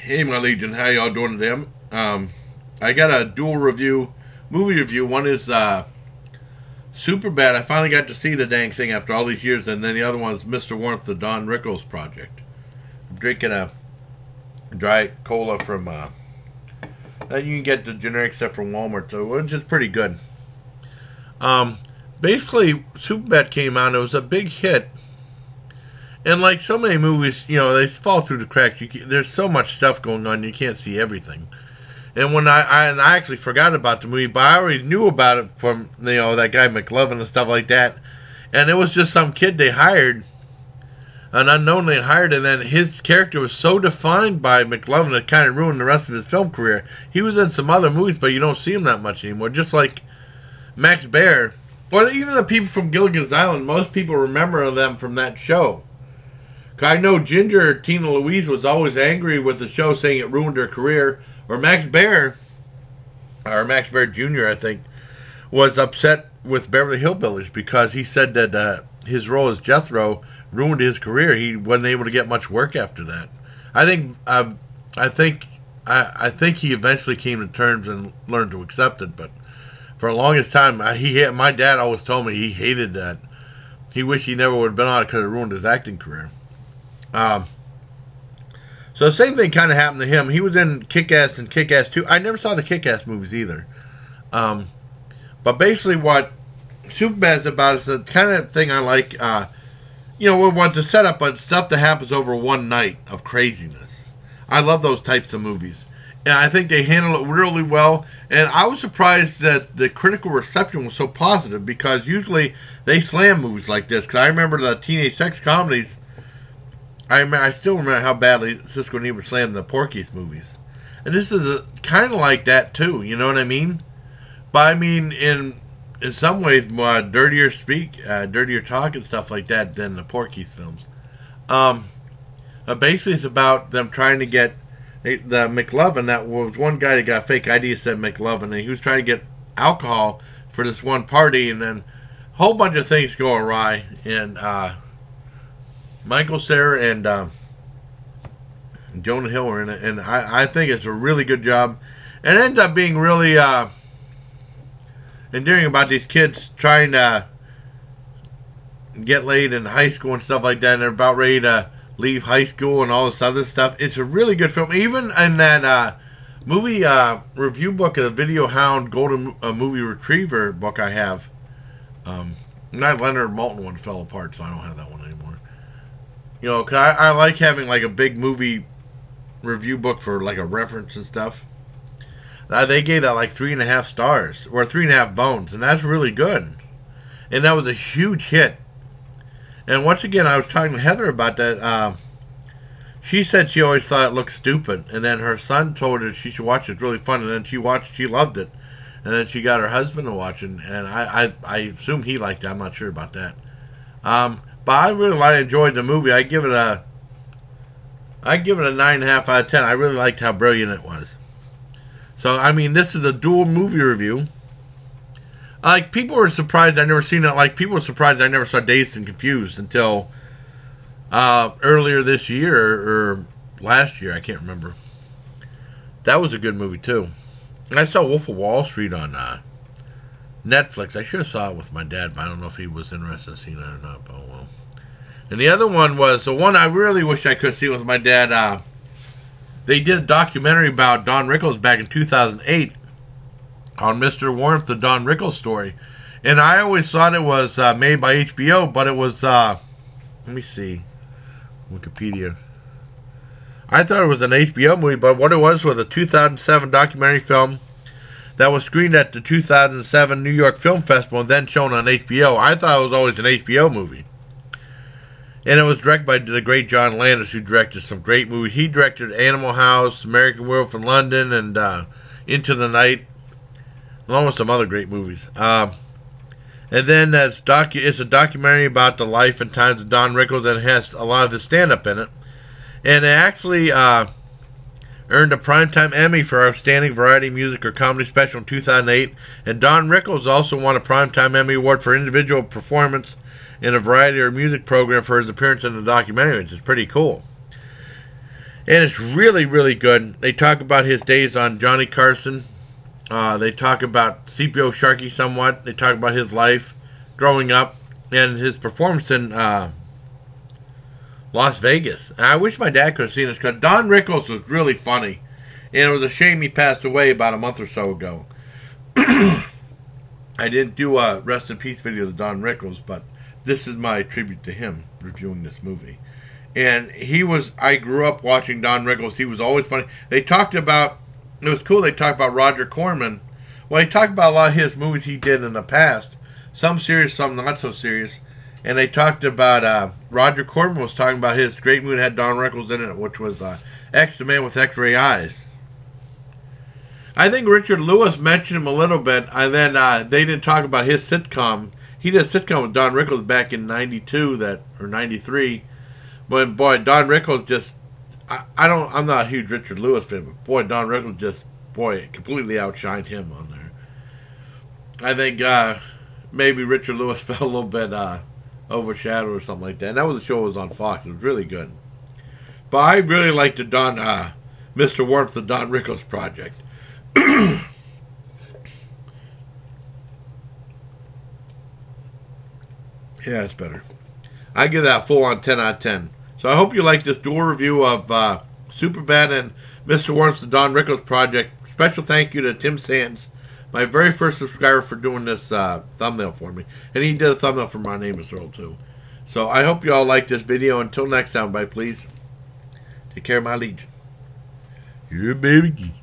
Hey, my legion, how y'all doing today? I got a dual movie review. One is Superbad. I finally got to see the dang thing after all these years, and then the other one is Mr. Warmth, the Don Rickles Project. I'm drinking a dry cola from, you can get the generic stuff from Walmart, so which is pretty good. Basically, Superbad came out, and it was a big hit. And like so many movies, they fall through the cracks. There's so much stuff going on, you can't see everything. And when I actually forgot about the movie, but I already knew about it from, that guy McLovin and stuff like that. And it was just some kid they hired, an unknown they hired, and then his character was so defined by McLovin it kind of ruined the rest of his film career. He was in some other movies, but you don't see him that much anymore. Just like Max Baer, or even the people from Gilligan's Island, most people remember them from that show. I know Ginger Tina Louise was always angry with the show, saying it ruined her career. Or Max Baer Jr., I think, was upset with Beverly Hillbillies because he said that his role as Jethro ruined his career. He wasn't able to get much work after that. I think he eventually came to terms and learned to accept it. But for the longest time, my dad always told me he hated that. He wished he never would have been on it because it ruined his acting career. So the same thing kind of happened to him. He was in Kick-Ass and Kick-Ass 2. I never saw the Kick-Ass movies either. But basically what Superbad's about is the kind of thing I like, what's a setup, but stuff that happens over one night of craziness. I love those types of movies. And I think they handle it really well. And I was surprised that the critical reception was so positive because usually they slam movies like this. Because I remember the teenage sex comedies. I still remember how badly Siskel and Ebert slammed the Porky's movies. And this is kind of like that, too. You know what I mean? But, I mean, in some ways, more dirtier talk and stuff like that than the Porky's films. Basically, it's about them trying to get the McLovin. That was one guy that got a fake ID that said McLovin. And he was trying to get alcohol for this one party. And then a whole bunch of things go awry. And, Michael Cera and Jonah Hill are in it, and I think it's a really good job. And it ends up being really endearing about these kids trying to get laid in high school and stuff like that, and they're about ready to leave high school and all this other stuff. It's a really good film. Even in that movie review book of the Video Hound Golden Movie Retriever book I have, not Leonard Maltin one fell apart, so I don't have that one anymore. Cause I like having like a big movie review book for like a reference and stuff. They gave that like 3.5 stars or 3.5 bones, and that's really good. And that was a huge hit. And once again, I was talking to Heather about that. She said she always thought it looked stupid, and then her son told her she should watch it. It's really fun, and then she watched. She loved it, and then she got her husband to watch it, and I assume he liked it. I'm not sure about that. But I really enjoyed the movie. I give it a 9.5 out of 10. I really liked how brilliant it was. So I mean, this is a dual movie review. Like people were surprised I never seen it. Like people were surprised I never saw Dazed and Confused until earlier this year or last year. I can't remember. That was a good movie too. And I saw Wolf of Wall Street on Netflix. I should have saw it with my dad, but I don't know if he was interested in seeing it or not. But oh well. And the other one was the one I really wish I could see with my dad. They did a documentary about Don Rickles back in 2008 on Mr. Warmth, the Don Rickles story. And I always thought it was made by HBO, but it was, let me see, Wikipedia. I thought it was an HBO movie, but what it was a 2007 documentary film that was screened at the 2007 New York Film Festival and then shown on HBO. I thought it was always an HBO movie. And it was directed by the great John Landis, who directed some great movies. He directed Animal House, American Werewolf in London, and Into the Night, along with some other great movies. And then it's a documentary about the life and times of Don Rickles, and it has a lot of his stand-up in it. And it actually earned a Primetime Emmy for Outstanding Variety Music or Comedy Special in 2008. And Don Rickles also won a Primetime Emmy Award for individual performance in a variety or music program for his appearance in the documentary, which is pretty cool. And it's really, really good. They talk about his days on Johnny Carson. They talk about CPO Sharkey somewhat. They talk about his life growing up and his performance in Las Vegas. And I wish my dad could have seen this because Don Rickles was really funny. And it was a shame he passed away about a month or so ago. I didn't do a rest in peace video to Don Rickles, but this is my tribute to him reviewing this movie. And I grew up watching Don Rickles. He was always funny. They talked about, it was cool, they talked about Roger Corman. Well, he talked about a lot of his movies he did in the past. Some serious, some not so serious. And they talked about, Roger Corman was talking about his great movie that had Don Rickles in it, which was X, the Man with X-Ray Eyes. I think Richard Lewis mentioned him a little bit, and then they didn't talk about his sitcom. He did a sitcom with Don Rickles back in 92 or 93. But boy, Don Rickles just, I'm not a huge Richard Lewis fan, but boy, Don Rickles just, completely outshined him on there. I think maybe Richard Lewis felt a little bit overshadowed or something like that. And that was the show that was on Fox. It was really good. But I really liked the Mr. Warmth, the Don Rickles Project. Yeah, it's better. I give that full on 10 out of 10. So I hope you like this dual review of Superbad and Mr. Warmth, the Don Rickles Project. Special thank you to Tim Sands, my very first subscriber, for doing this thumbnail for me. And he did a thumbnail for My Name is Earl too. So I hope you all like this video. Until next time, bye please. Take care of my legion. Yeah, baby.